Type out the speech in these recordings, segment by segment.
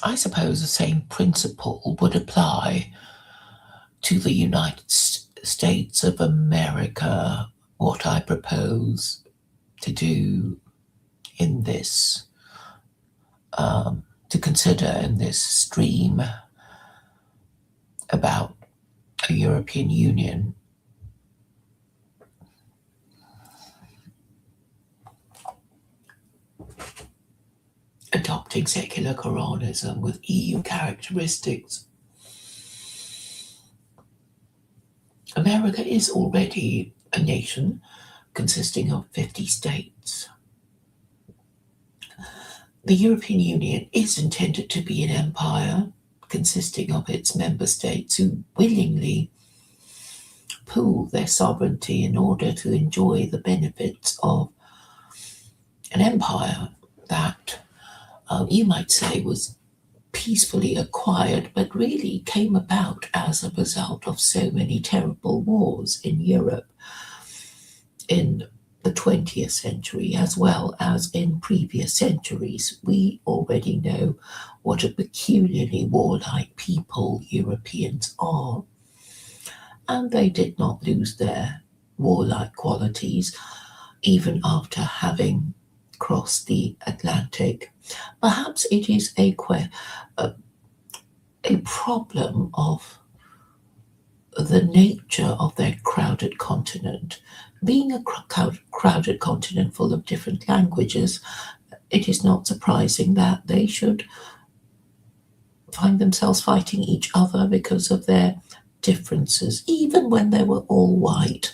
I suppose the same principle would apply to the United States of America. What I propose to do in this, to consider in this stream about a European Union, adopting secular Koranism with EU characteristics. America is already a nation consisting of 50 states. The European Union is intended to be an empire consisting of its member states who willingly pool their sovereignty in order to enjoy the benefits of an empire that you might say was peacefully acquired, but really came about as a result of so many terrible wars in Europe in the 20th century as well as in previous centuries. We already know what a peculiarly warlike people Europeans are, and they did not lose their warlike qualities even after having crossed the Atlantic. Perhaps it is a problem of the nature of their crowded continent. Being a crowded continent full of different languages, it is not surprising that they should find themselves fighting each other because of their differences, even when they were all white.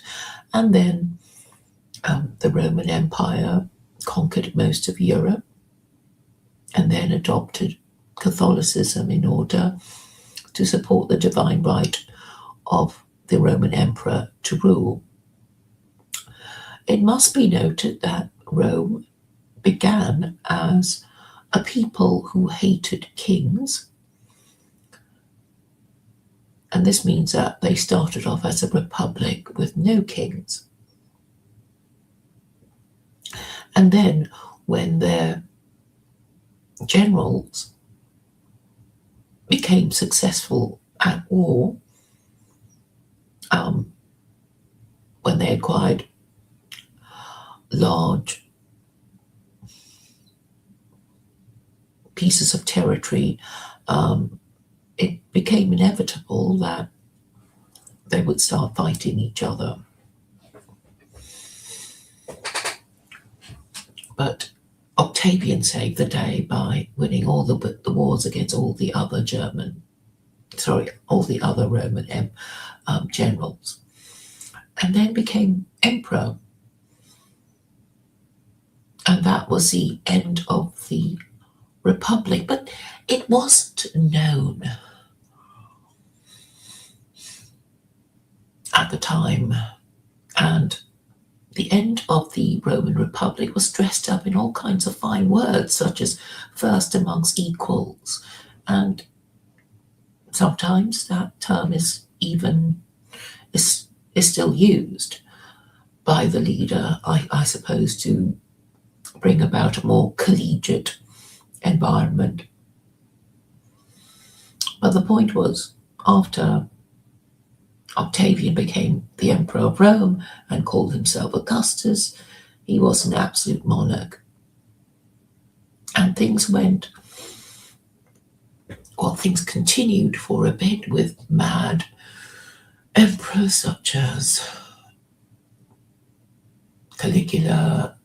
And then the Roman Empire conquered most of Europe and then adopted Catholicism in order to support the divine right of the Roman emperor to rule. It must be noted that Rome began as a people who hated kings, and this means that they started off as a republic with no kings. And then when their generals became successful at war, when they acquired large pieces of territory, it became inevitable that they would start fighting each other. But Octavian saved the day by winning all the wars against all the other Roman generals, and then became emperor. And that was the end of the republic, but it wasn't known at the time. And the end of the Roman Republic was dressed up in all kinds of fine words, such as first amongst equals. And sometimes that term is still used by the leader, I suppose, to bring about a more collegiate environment. But the point was, after Octavian became the emperor of Rome and called himself Augustus, he was an absolute monarch. And things continued for a bit with mad emperors such as Caligula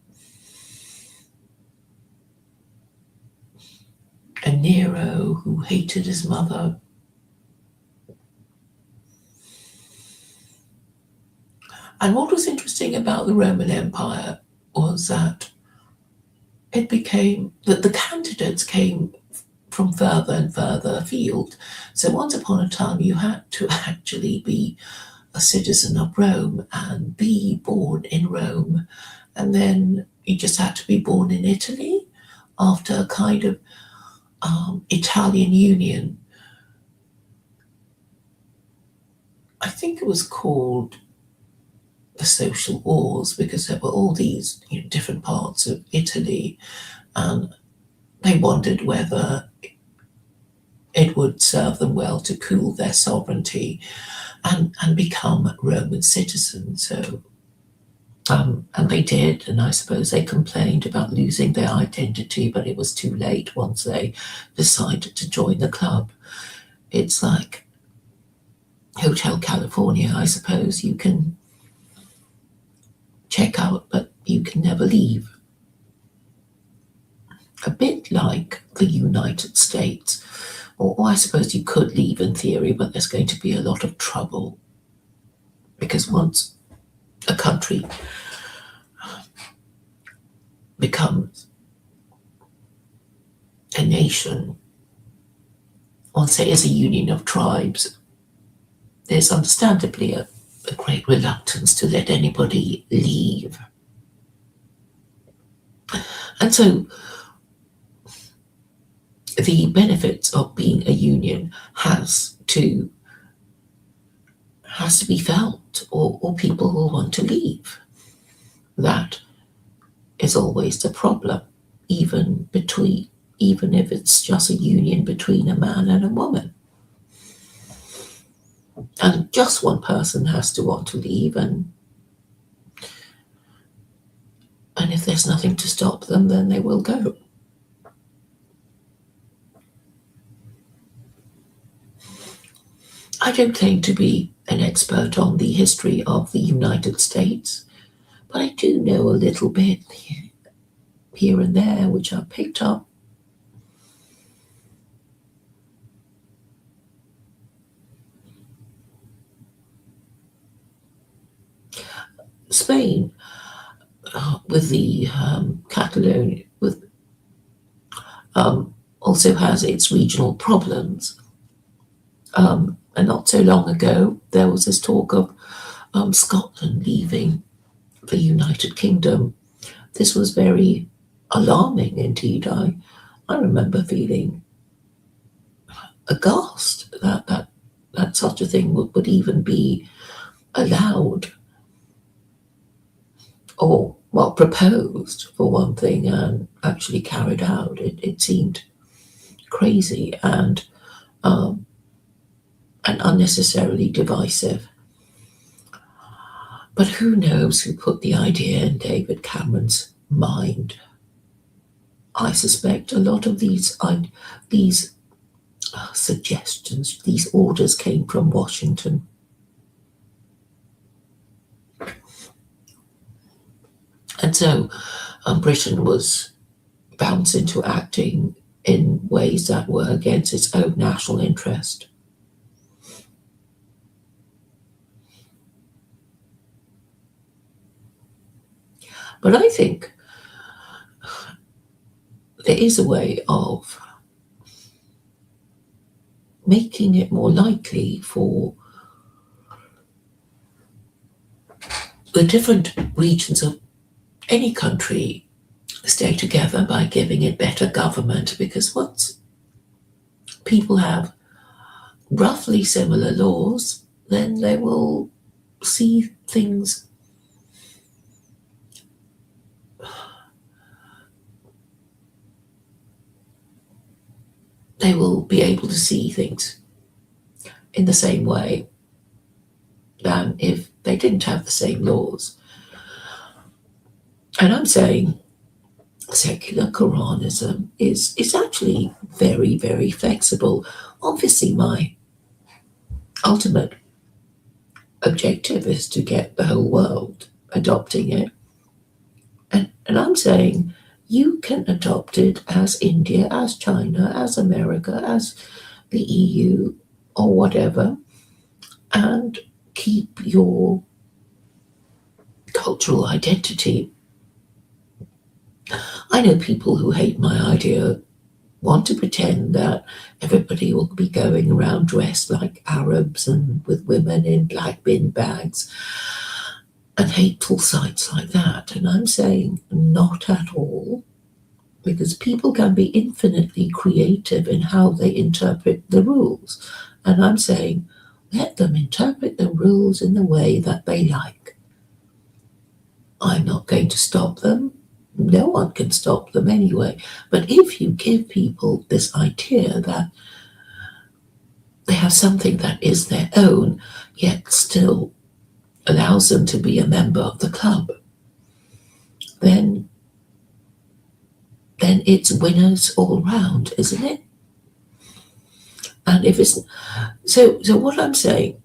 and Nero, who hated his mother. And what was interesting about the Roman Empire was that it became that the candidates came from further and further afield. So once upon a time, you had to actually be a citizen of Rome and be born in Rome. And then you just had to be born in Italy after a kind of Italian union. I think it was called the Social Wars, because there were all these different parts of Italy, and they wondered whether it would serve them well to pool their sovereignty and become Roman citizens. So, and they did, and I suppose they complained about losing their identity, but it was too late once they decided to join the club. It's like Hotel California, I suppose. You can check out, but you can never leave. A bit like the United States. Or I suppose you could leave in theory, but there's going to be a lot of trouble. Because once a country becomes a nation, or say as a union of tribes, there's understandably a great reluctance to let anybody leave. And so the benefits of being a union has to be felt, or people will want to leave. That is always the problem, even if it's just a union between a man and a woman. And just one person has to want to leave, and if there's nothing to stop them, then they will go. I don't claim to be an expert on the history of the United States, but I do know a little bit here and there, which I picked up. Spain, with the Catalonia, also has its regional problems. And not so long ago, there was this talk of Scotland leaving the United Kingdom. This was very alarming indeed. I remember feeling aghast that such a thing would even be allowed, or, well, proposed for one thing, and actually carried out. It seemed crazy and unnecessarily divisive. But who knows who put the idea in David Cameron's mind? I suspect a lot of these suggestions, these orders came from Washington. And so Britain was bounced into acting in ways that were against its own national interest. But I think there is a way of making it more likely for the different regions of any country stay together by giving it better government, because once people have roughly similar laws, then they will see things they will be able to see things in the same way than if they didn't have the same laws. And I'm saying secular Koranism is actually very, very flexible. Obviously, my ultimate objective is to get the whole world adopting it. And I'm saying you can adopt it as India, as China, as America, as the EU, or whatever, and keep your cultural identity. I know people who hate my idea want to pretend that everybody will be going around dressed like Arabs and with women in black bin bags and hateful sights like that. And I'm saying not at all, because people can be infinitely creative in how they interpret the rules. And I'm saying let them interpret the rules in the way that they like. I'm not going to stop them. No one can stop them anyway. But if you give people this idea that they have something that is their own, yet still allows them to be a member of the club, then it's winners all round, isn't it? And if it's so what I'm saying,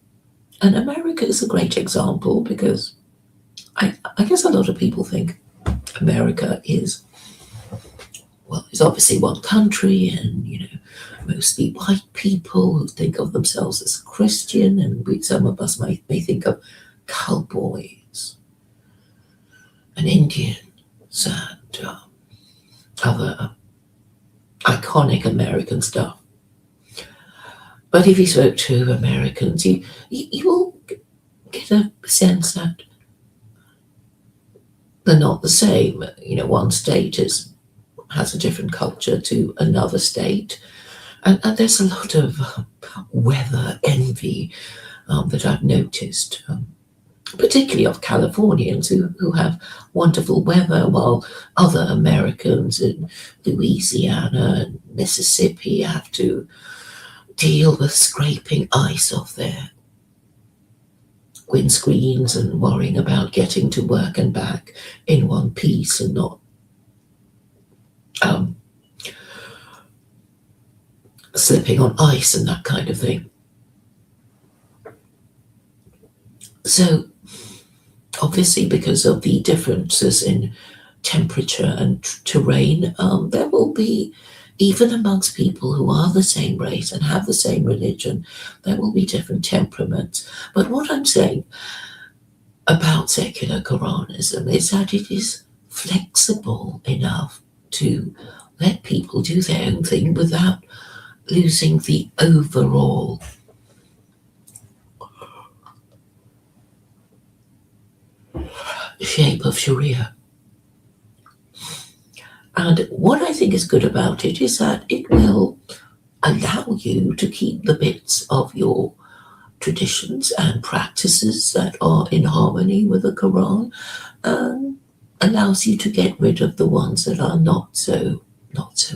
and America is a great example because I guess a lot of people think America is, well, it's obviously one country and, mostly white people who think of themselves as Christian, and some of us may think of cowboys and Indians and other iconic American stuff. But if you spoke to Americans, you will get a sense that they're not the same. One state has a different culture to another state, and there's a lot of weather envy that I've noticed, particularly of Californians who have wonderful weather, while other Americans in Louisiana and Mississippi have to deal with scraping ice off their windscreens and worrying about getting to work and back in one piece and not slipping on ice and that kind of thing. So obviously, because of the differences in temperature and terrain, there will be, even amongst people who are the same race and have the same religion, there will be different temperaments. But what I'm saying about secular Koranism is that it is flexible enough to let people do their own thing without losing the overall shape of Sharia. And what I think is good about it is that it will allow you to keep the bits of your traditions and practices that are in harmony with the Quran, and allows you to get rid of the ones that are not so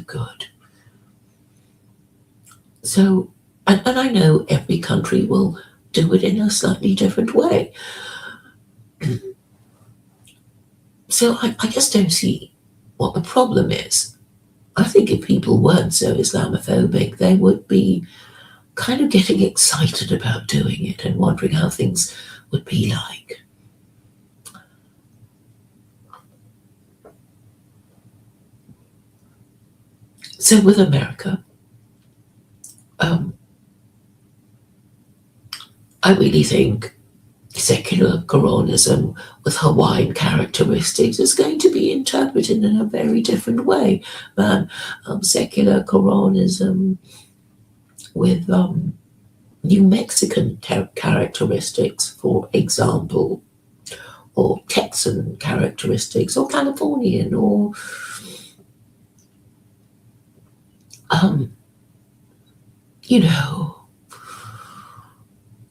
good. So, and I know every country will do it in a slightly different way. So I just don't see what the problem is. I think if people weren't so Islamophobic, they would be kind of getting excited about doing it and wondering how things would be like. So with America, I really think secular Koranism with Hawaiian characteristics is going to be interpreted in a very different way than secular Koranism with New Mexican characteristics, for example, or Texan characteristics, or Californian, or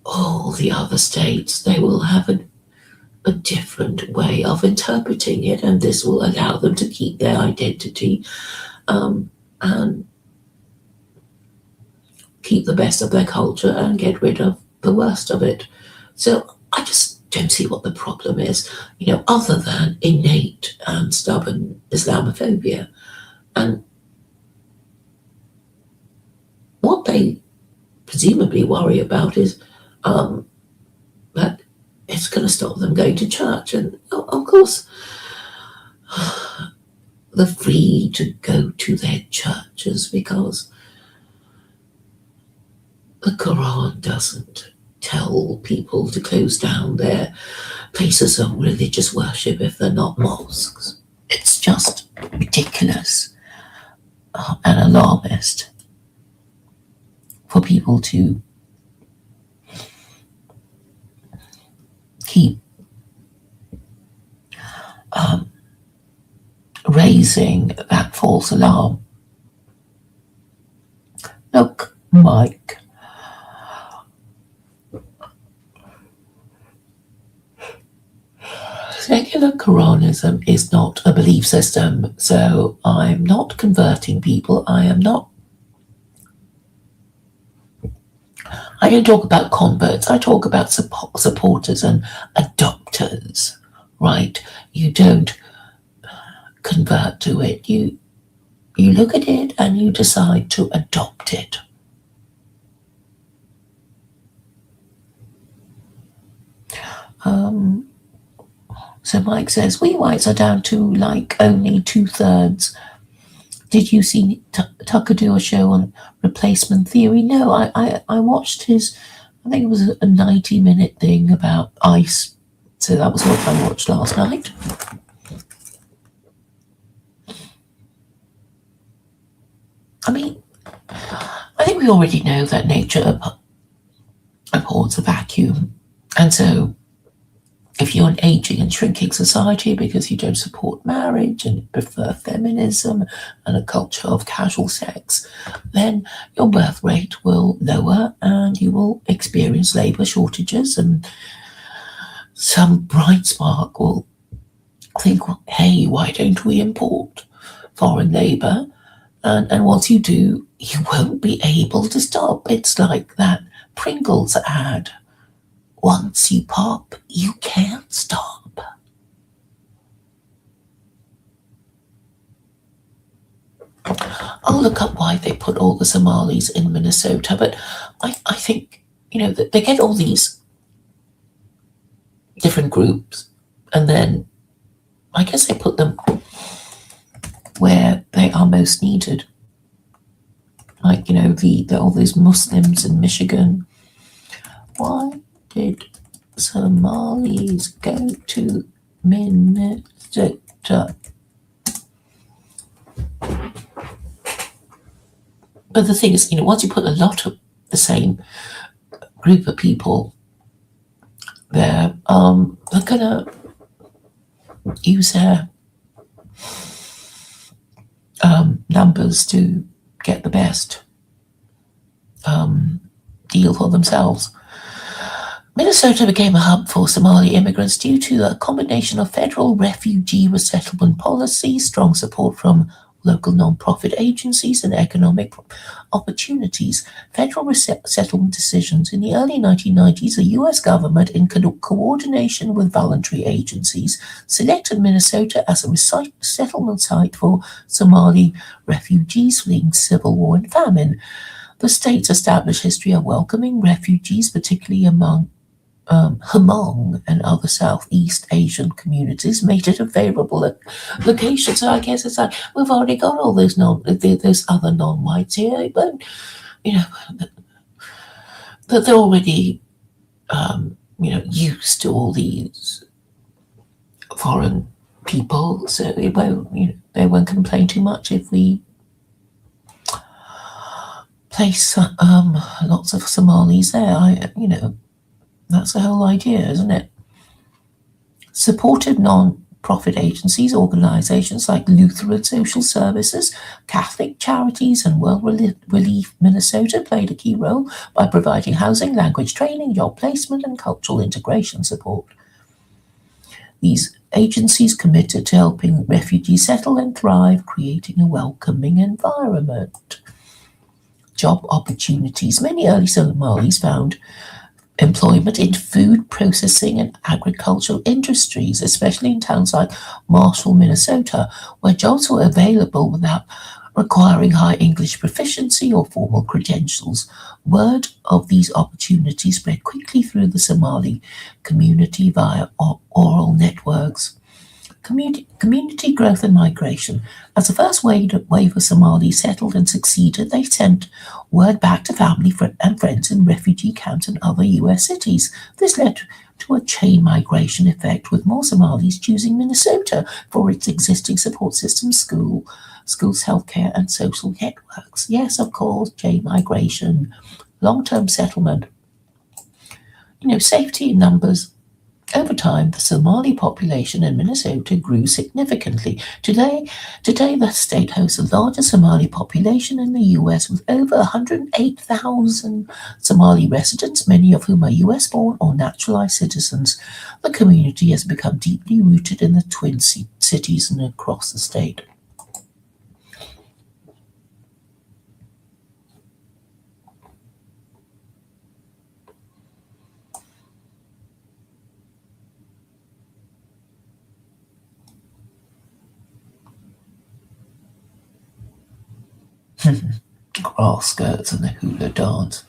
all the other states. They will have a different way of interpreting it, and this will allow them to keep their identity and keep the best of their culture and get rid of the worst of it. So I just don't see what the problem is, other than innate and stubborn Islamophobia. And what they presumably worry about is that it's going to stop them going to church. And of course, they're free to go to their churches because the Quran doesn't tell people to close down their places of religious worship if they're not mosques. It's just ridiculous and alarmist for people to keep raising that false alarm. Look, Mike, secular Koranism is not a belief system, so I'm not converting people. I am not I don't talk about converts, I talk about supporters and adopters, right? You don't convert to it, you look at it and you decide to adopt it. So Mike says, we whites are down to like only 2/3. Did you see Tucker do a show on replacement theory? No, I watched his, I think it was a 90-minute thing about ICE. So that was what I watched last night. I mean, I think we already know that nature abhors a vacuum. And so if you're an aging and shrinking society because you don't support marriage and prefer feminism and a culture of casual sex, then your birth rate will lower and you will experience labour shortages, and some bright spark will think, well, hey, why don't we import foreign labour? And once you do, you won't be able to stop. It's like that Pringles ad. Once you pop, you can't stop. I'll look up why they put all the Somalis in Minnesota, but I think, they get all these different groups, and then I guess they put them where they are most needed. Like, all these Muslims in Michigan. Why did Somalis go to Minnesota? But the thing is, once you put a lot of the same group of people there, they're gonna use their numbers to get the best deal for themselves. Minnesota became a hub for Somali immigrants due to a combination of federal refugee resettlement policy, strong support from local non-profit agencies, and economic opportunities. Federal resettlement decisions in the early 1990s, the U.S. government, in coordination with voluntary agencies, selected Minnesota as a resettlement site for Somali refugees fleeing civil war and famine. The state's established history of welcoming refugees, particularly among Hmong and other Southeast Asian communities, made it a favourable location. So I guess it's like we've already got all those other non-whites here, but that they're already used to all these foreign people, so they won't complain too much if we place lots of Somalis there. That's the whole idea, isn't it? Supported non-profit agencies, organisations like Lutheran Social Services, Catholic Charities, and World Relief Minnesota played a key role by providing housing, language training, job placement, and cultural integration support. These agencies committed to helping refugees settle and thrive, creating a welcoming environment. Job opportunities. Many early Somalis found employment in food processing and agricultural industries, especially in towns like Marshall, Minnesota, where jobs were available without requiring high English proficiency or formal credentials. Word of these opportunities spread quickly through the Somali community via oral networks. Community growth and migration. As the first wave of Somalis settled and succeeded, they sent word back to family and friends in refugee camps and other U.S. cities. This led to a chain migration effect, with more Somalis choosing Minnesota for its existing support systems, schools, healthcare, and social networks. Yes, of course, chain migration, long-term settlement, safety in numbers. Over time, the Somali population in Minnesota grew significantly. Today, the state hosts the largest Somali population in the U.S., with over 108,000 Somali residents, many of whom are U.S.-born or naturalized citizens. The community has become deeply rooted in the Twin Cities and across the state. grass skirts and the hula dance.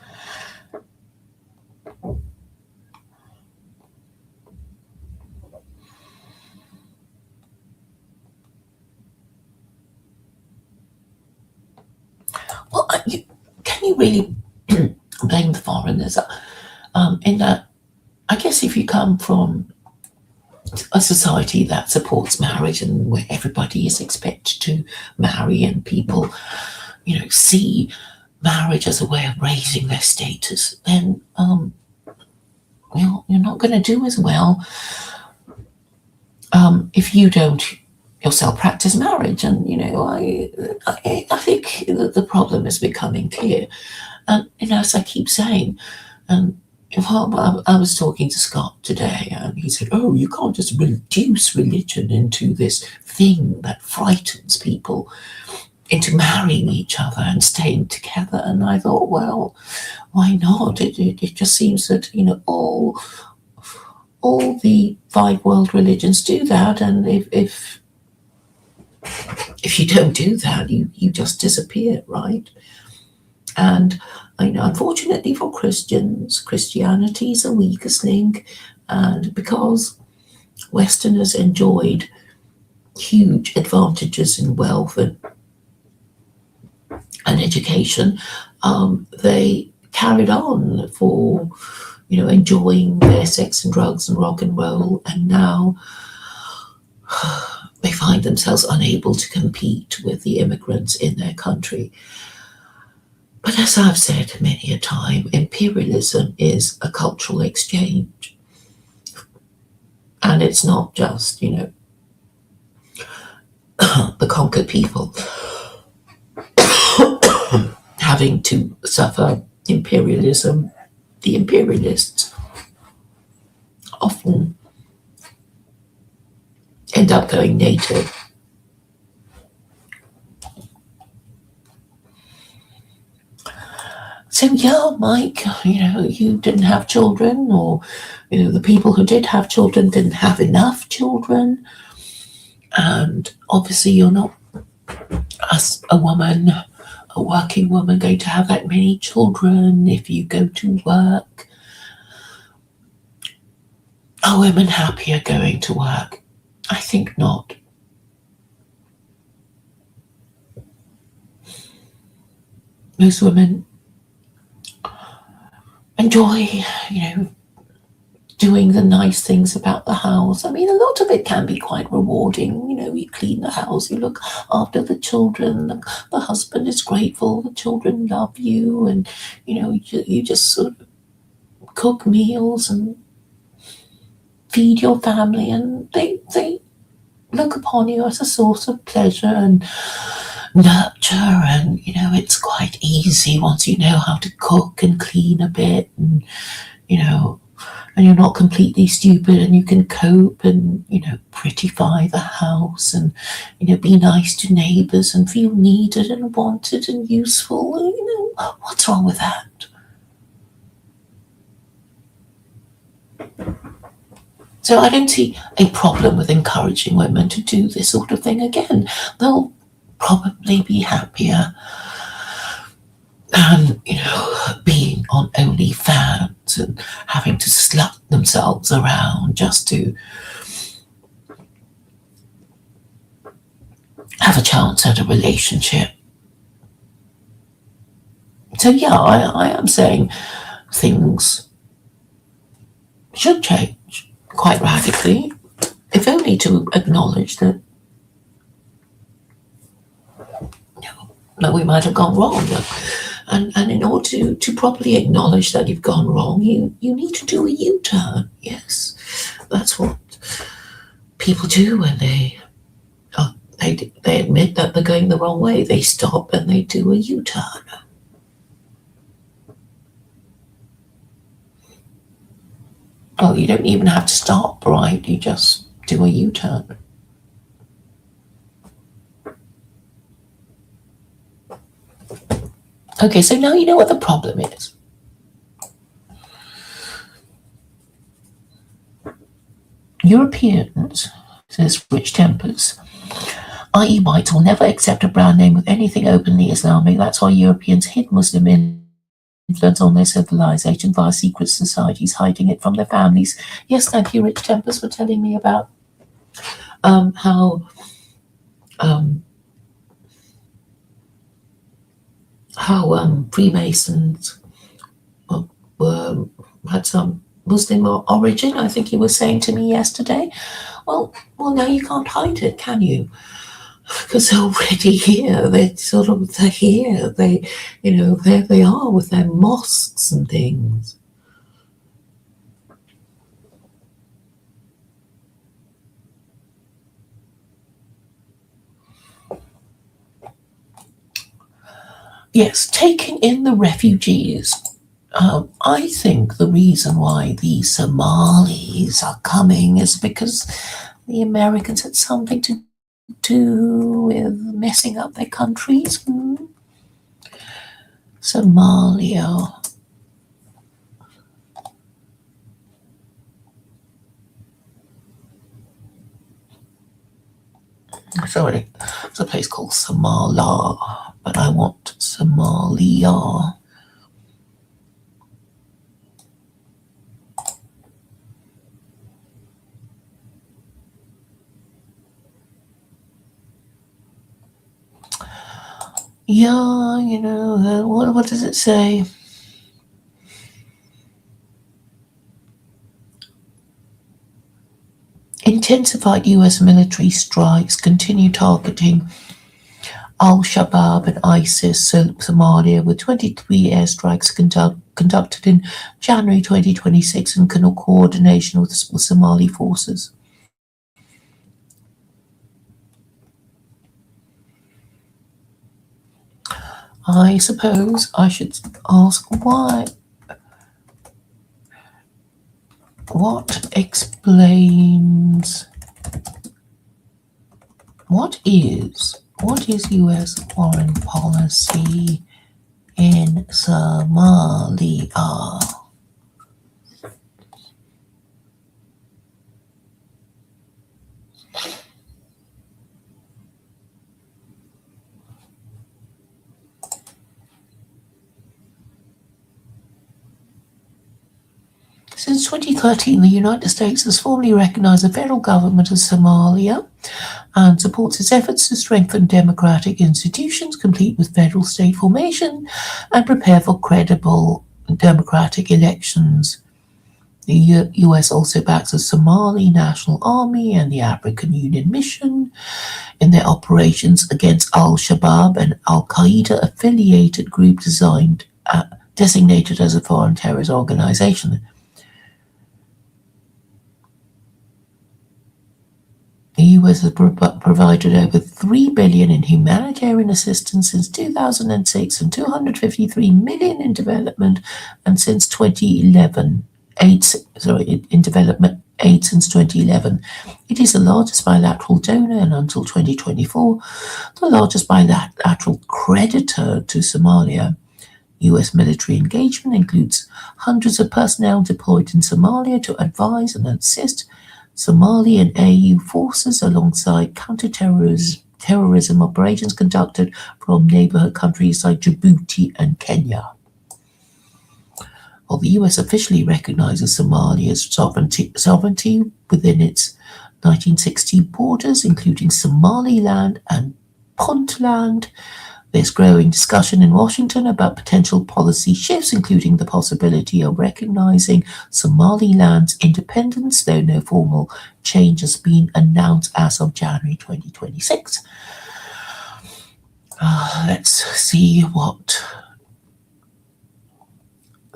Well, can you really blame the foreigners? In that, I guess if you come from a society that supports marriage and where everybody is expected to marry and people, see marriage as a way of raising their status, then you're not going to do as well if you don't yourself practice marriage. And I think that the problem is becoming clear. And as I keep saying, and I was talking to Scott today, and he said, "Oh, you can't just reduce religion into this thing that frightens people into marrying each other and staying together." And I thought, well, why not? It just seems that all the five world religions do that, and if you don't do that, you just disappear, right? And unfortunately for Christians, Christianity is the weakest link, and because Westerners enjoyed huge advantages in wealth and education, they carried on for enjoying their sex and drugs and rock and roll, and now they find themselves unable to compete with the immigrants in their country. But as I've said many a time, imperialism is a cultural exchange. And it's not just, the conquered people having to suffer imperialism. The imperialists often end up going native. So yeah, Mike, you didn't have children, or the people who did have children didn't have enough children, and obviously you're not, as a woman, a working woman, going to have that many children if you go to work. Are women happier going to work? I think not. Most women enjoy, doing the nice things about the house. I mean, a lot of it can be quite rewarding. You clean the house, you look after the children, the husband is grateful, the children love you, and, you just sort of cook meals and feed your family, and they look upon you as a source of pleasure and nurture, and it's quite easy once you know how to cook and clean a bit, and and you're not completely stupid, and you can cope and prettify the house, and be nice to neighbors and feel needed and wanted and useful. What's wrong with that? So I don't see a problem with encouraging women to do this sort of thing again. They'll probably be happier than, being on OnlyFans and having to slut themselves around just to have a chance at a relationship. So yeah, I am saying things should change quite radically, if only to acknowledge that that we might have gone wrong. And in order to properly acknowledge that you've gone wrong, you need to do a U-turn. Yes, that's what people do when they admit that they're going the wrong way. They stop and they do a U-turn. Well, you don't even have to stop, right? You just do a U-turn. Okay, so now you know what the problem is. Europeans, says Rich Tempers, i.e. whites, will never accept a brand name with anything openly Islamic. That's why Europeans hid Muslim influence on their civilization via secret societies, hiding it from their families. Yes, thank you, Rich Tempest, for telling me about how um, Freemasons were had some Muslim origin. I think he was saying to me yesterday. Well, now you can't hide it, can you? Because they're already here. They're here. There they are with their mosques and things. Yes, taking in the refugees. I think the reason why the Somalis are coming is because the Americans had something to do with messing up their countries. Somalia. Sorry, it's a place called Samala, but I want Somalia. Yeah, what does it say? Intensified US military strikes continue targeting Al-Shabaab and ISIS Somalia, with 23 airstrikes conducted in January 2026 in coordination with Somali forces. I suppose I should ask why. What explains what is US foreign policy in Somalia? Since 2013, the United States has formally recognized the federal government of Somalia and supports its efforts to strengthen democratic institutions, complete with federal state formation, and prepare for credible democratic elections. The US also backs the Somali National Army and the African Union Mission in their operations against Al-Shabaab, an Al-Qaeda affiliated group designated as a foreign terrorist organization. The US has provided over $3 billion in humanitarian assistance since 2006 and $253 million in development, and since 2011, in development aid since 2011. It is the largest bilateral donor, and until 2024, the largest bilateral creditor to Somalia. US military engagement includes hundreds of personnel deployed in Somalia to advise and assist Somali and AU forces alongside counter-terrorism operations conducted from neighborhood countries like Djibouti and Kenya. While the US officially recognizes Somalia's sovereignty within its 1960 borders, including Somaliland and Puntland, there's growing discussion in Washington about potential policy shifts, including the possibility of recognizing Somaliland's independence, though no formal change has been announced as of January 2026. Let's see what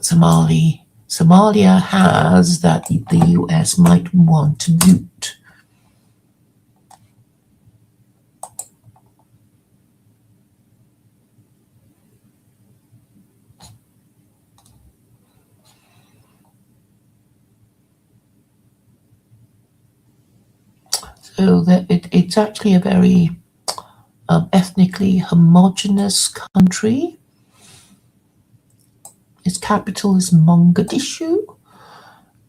Somalia has that the US might want to loot. So that it's actually a very ethnically homogeneous country. Its capital is Mogadishu,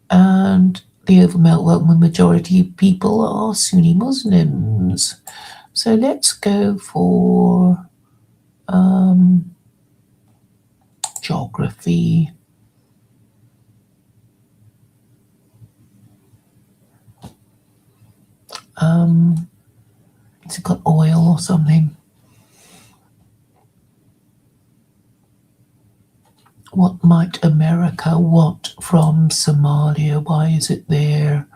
and the overwhelming majority of people are Sunni Muslims. So let's go for geography. Has it got oil or something? What might America want from Somalia? Why is it there?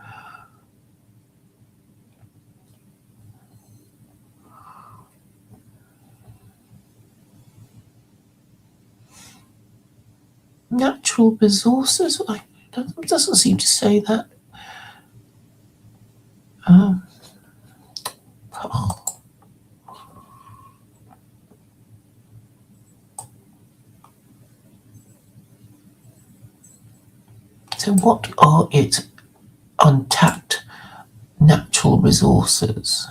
Natural resources? It doesn't seem to say that. Um, so what are its untapped natural resources?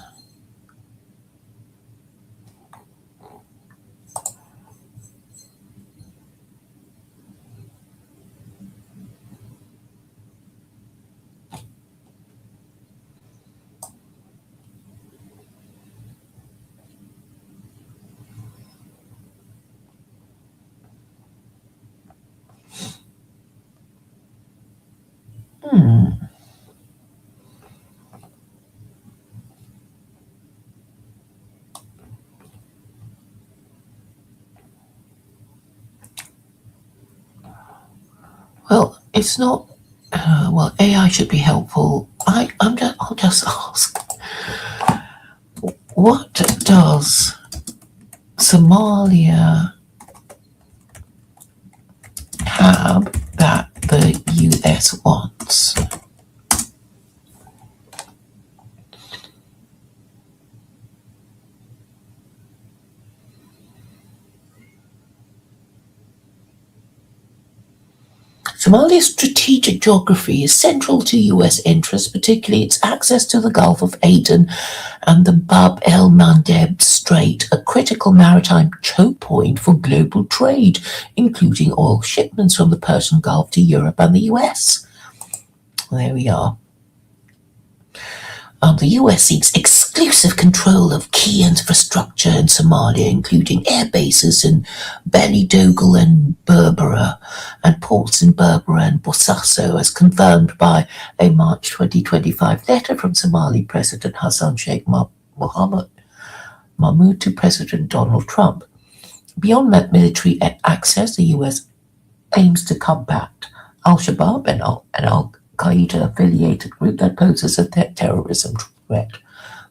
Well, it's not. Well, AI should be helpful. I'll just ask, what does Somalia have that the US wants? Somalia's strategic geography is central to US interests, particularly its access to the Gulf of Aden and the Bab el Mandeb Strait, a critical maritime choke point for global trade, including oil shipments from the Persian Gulf to Europe and the US. There we are. The US seeks exclusive control of key infrastructure in Somalia, including air bases in Beni-Dogal and Berbera, and ports in Berbera and Bosaso, as confirmed by a March 2025 letter from Somali President Hassan Sheikh Mohammed Mahmoud to President Donald Trump. Beyond military access, the US aims to combat al-Shabaab and Al-Qaeda-affiliated group that poses a terrorism threat.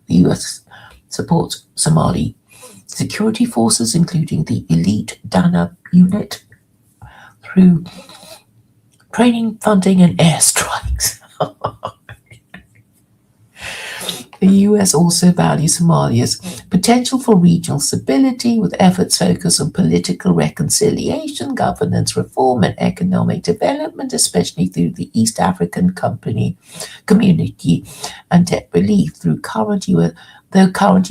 The US supports Somali security forces, including the elite Danab unit, through training, funding, and airstrikes. The US also values Somalia's potential for regional stability, with efforts focused on political reconciliation, governance reform, and economic development, especially through the East African community and debt relief. Though current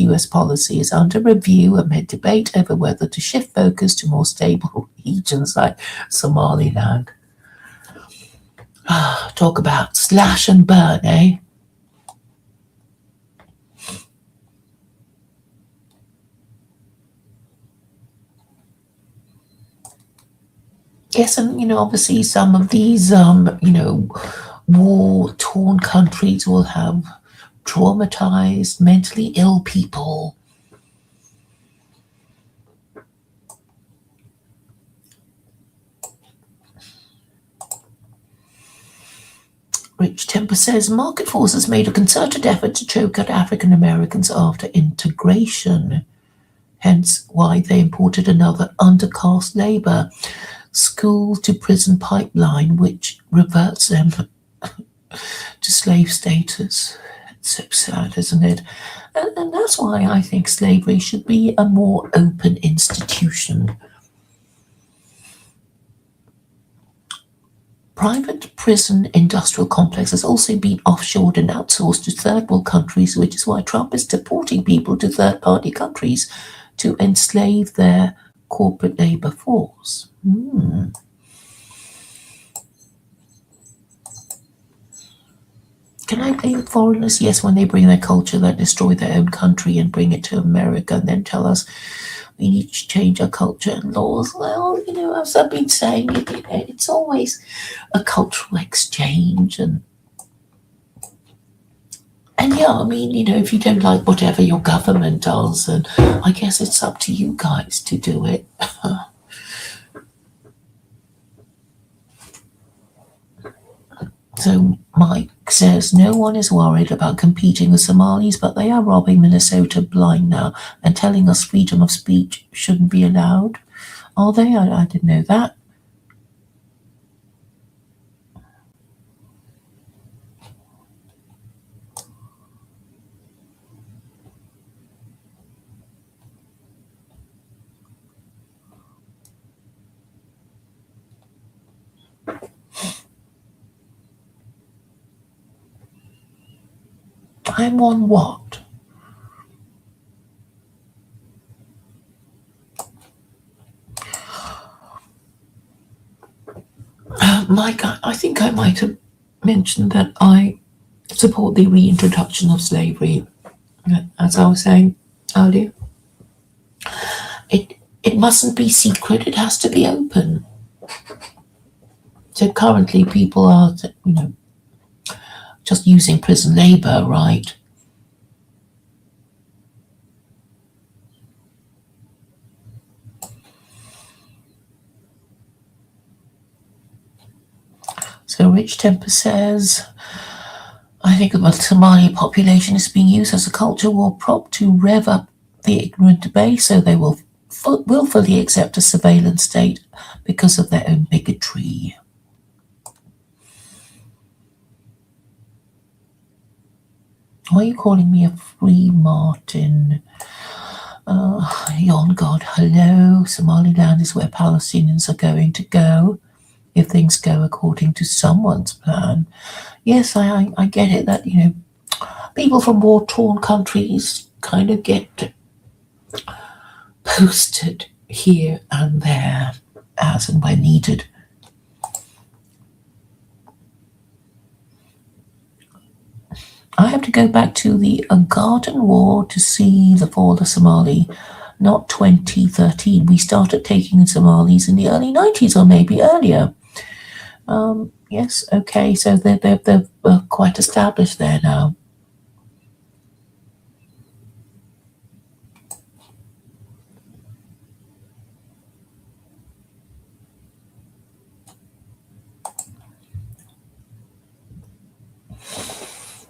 US policy is under review amid debate over whether to shift focus to more stable regions like Somaliland. Talk about slash and burn, eh? Yes, and obviously some of these, war-torn countries will have traumatized, mentally ill people. Rich Temper says market forces made a concerted effort to choke out African Americans after integration, hence why they imported another undercaste labor school to prison pipeline, which reverts them to slave status. It's so sad, isn't it? And that's why I think slavery should be a more open institution. Private prison industrial complex has also been offshored and outsourced to third world countries, which is why Trump is deporting people to third party countries to enslave their corporate labor force. Can I blame foreigners? Yes, when they bring their culture that destroy their own country and bring it to America and then tell us we need to change our culture and laws. Well, as I've been saying, it's always a cultural exchange. And yeah, I mean, if you don't like whatever your government does, and I guess it's up to you guys to do it. So Mike says, no one is worried about competing with Somalis, but they are robbing Minnesota blind now and telling us freedom of speech shouldn't be allowed. Are they? I didn't know that. I'm on what? Mike, I think I might have mentioned that I support the reintroduction of slavery. As I was saying earlier, it mustn't be secret, it has to be open. So currently people are, just using prison labor, right? So Rich Temper says, I think the Somali population is being used as a culture war prop to rev up the ignorant base so they will willfully accept a surveillance state because of their own bigotry. Why are you calling me a free Martin? Yon God, hello. Somaliland is where Palestinians are going to go if things go according to someone's plan. Yes, I get it that, people from war-torn countries kind of get posted here and there as and when needed. I have to go back to the Garden War to see the fall of Somali, not 2013. We started taking Somalis in the early 90s or maybe earlier. Yes, okay, so they're quite established there now.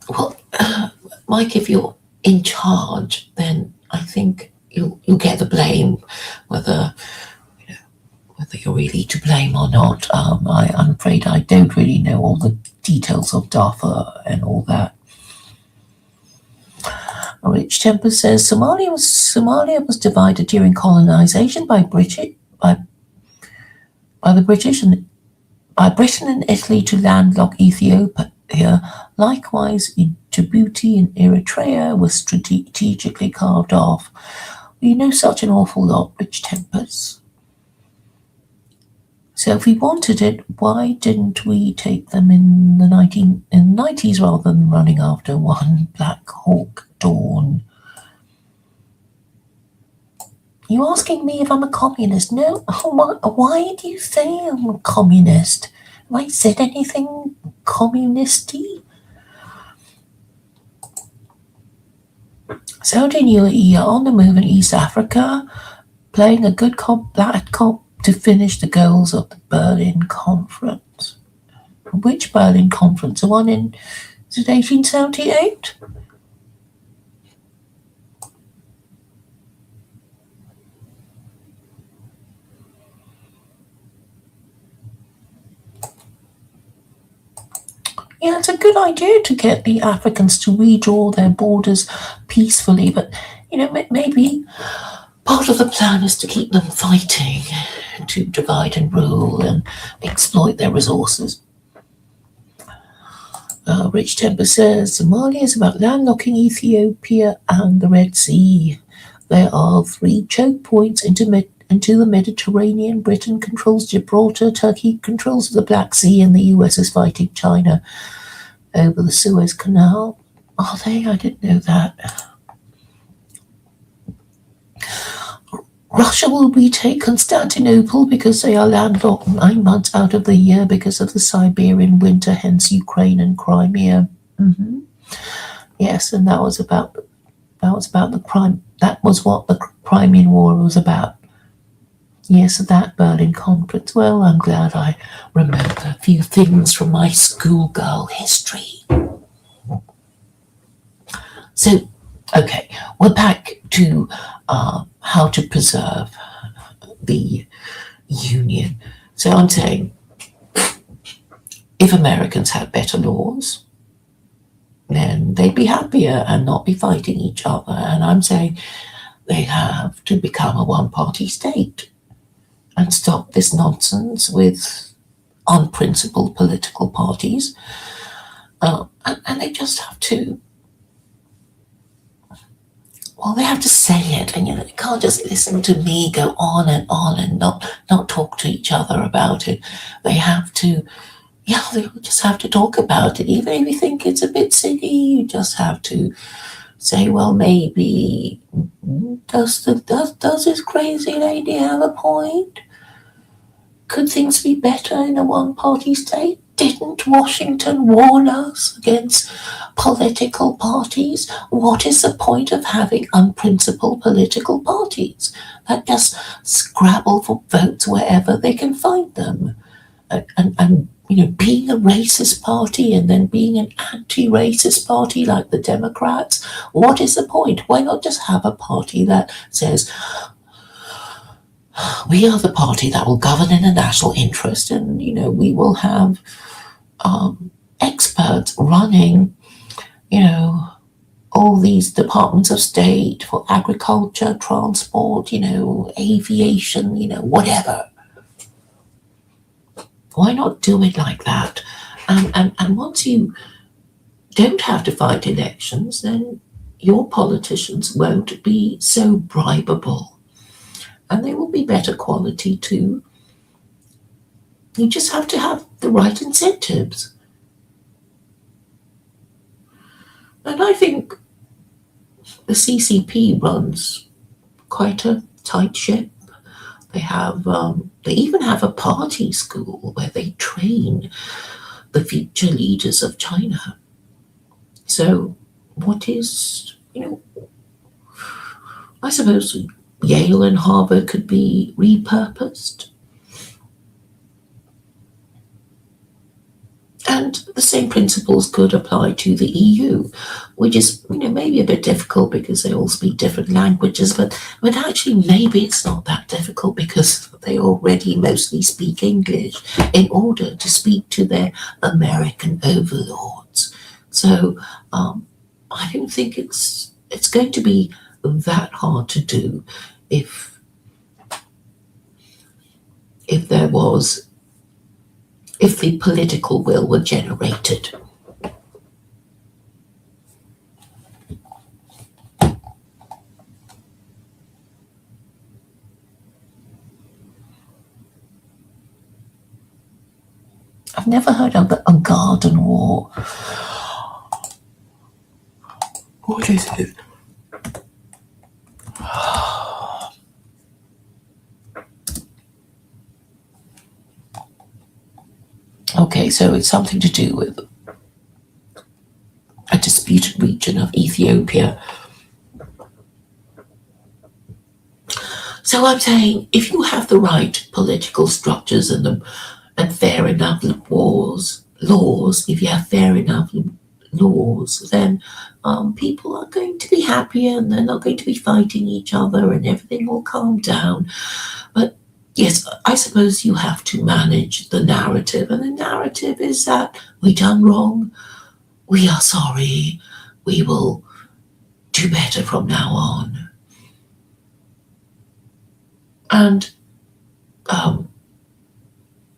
Well, Mike, if you're in charge, then I think you'll get the blame, whether you're really to blame or not. I'm afraid I don't really know all the details of Darfur and all that. Rich Temper says Somalia was divided during colonization by Britain and Italy to landlock Ethiopia. Likewise, in Djibouti and Eritrea was strategically carved off. We know such an awful lot, Rich Tempers. So if we wanted it, why didn't we take them in the 90s rather than running after one Black Hawk Dawn? You asking me if I'm a communist? No. Why do you say I'm a communist? Have I said anything communisty? So you are on the move in East Africa, playing a good bad cop to finish the goals of the Berlin Conference. Which Berlin Conference? The one in 1878? Yeah, it's a good idea to get the Africans to redraw their borders peacefully, but, maybe part of the plan is to keep them fighting, to divide and rule and exploit their resources. Rich Temper says Somalia is about landlocking Ethiopia and the Red Sea. There are 3 choke points into the Mediterranean. Britain controls Gibraltar, Turkey controls the Black Sea, and the US is fighting China. over the Suez Canal. Are they? I didn't know that. Russia will retake Constantinople because they are landlocked 9 months out of the year because of the Siberian winter, hence Ukraine and Crimea. Yes, and that was about the crime. That was what the Crimean War was about. Yes, that Berlin Conference. Well, I'm glad I remember a few things from my schoolgirl history. So, okay, we're back to how to preserve the Union. So I'm saying, if Americans had better laws, then they'd be happier and not be fighting each other. And I'm saying they have to become a one-party state and stop this nonsense with unprincipled political parties. And they just have to, well, they have to say it, and they can't just listen to me go on and not talk to each other about it. They have to, they just have to talk about it. Even if you think it's a bit silly, you just have to say, well, maybe does this crazy lady have a point? Could things be better in a one-party state? Didn't Washington warn us against political parties? What is the point of having unprincipled political parties that just scrabble for votes wherever they can find them? And being a racist party and then being an anti-racist party like the Democrats, what is the point? Why not just have a party that says, we are the party that will govern in the national interest, and we will have experts running all these departments of state for agriculture, transport, aviation, whatever. Why not do it like that? And once you don't have to fight elections, then your politicians won't be so bribable. And they will be better quality too. You just have to have the right incentives. And I think the CCP runs quite a tight ship. They even have a party school where they train the future leaders of China. So what is, I suppose Yale and Harvard could be repurposed. And the same principles could apply to the EU, which is, maybe a bit difficult because they all speak different languages, but actually maybe it's not that difficult because they already mostly speak English in order to speak to their American overlords. So I don't think it's going to be that hard to do if the political will were generated. I've never heard of a garden war. What is it? Okay, so it's something to do with a disputed region of Ethiopia. So I'm saying, if you have the right political structures and fair enough laws, if you have fair enough laws, then people are going to be happier and they're not going to be fighting each other and everything will calm down. But yes, I suppose you have to manage the narrative, and the narrative is that we done wrong, we are sorry, we will do better from now on. And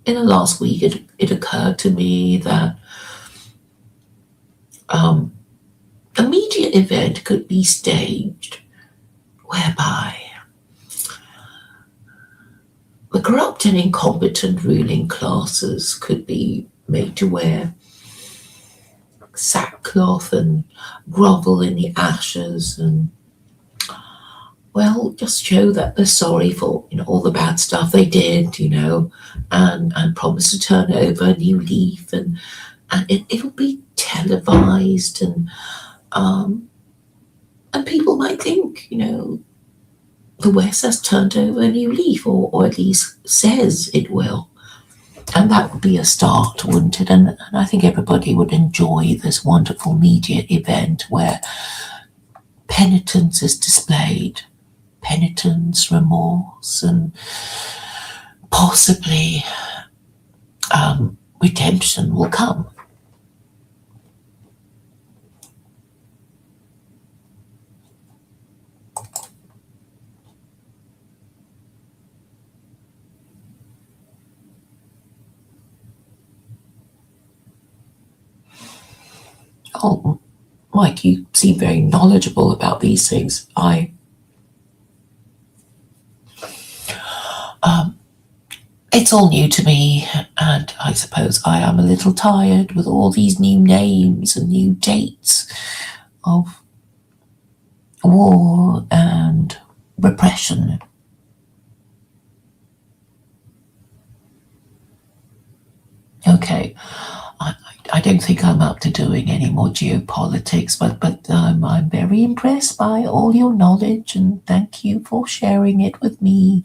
in the last week, it occurred to me that a media event could be staged whereby the corrupt and incompetent ruling classes could be made to wear sackcloth and grovel in the ashes, and well, just show that they're sorry for all the bad stuff they did, and promise to turn over a new leaf, and it'll be televised, and people might think the West has turned over a new leaf, or at least says it will. And that would be a start, wouldn't it? And I think everybody would enjoy this wonderful media event where penitence is displayed, penitence, remorse, and possibly redemption will come. Oh, Mike, you seem very knowledgeable about these things. It's all new to me, and I suppose I am a little tired with all these new names and new dates of war and repression. Okay, I don't think I'm up to doing any more geopolitics, but I'm very impressed by all your knowledge, and thank you for sharing it with me.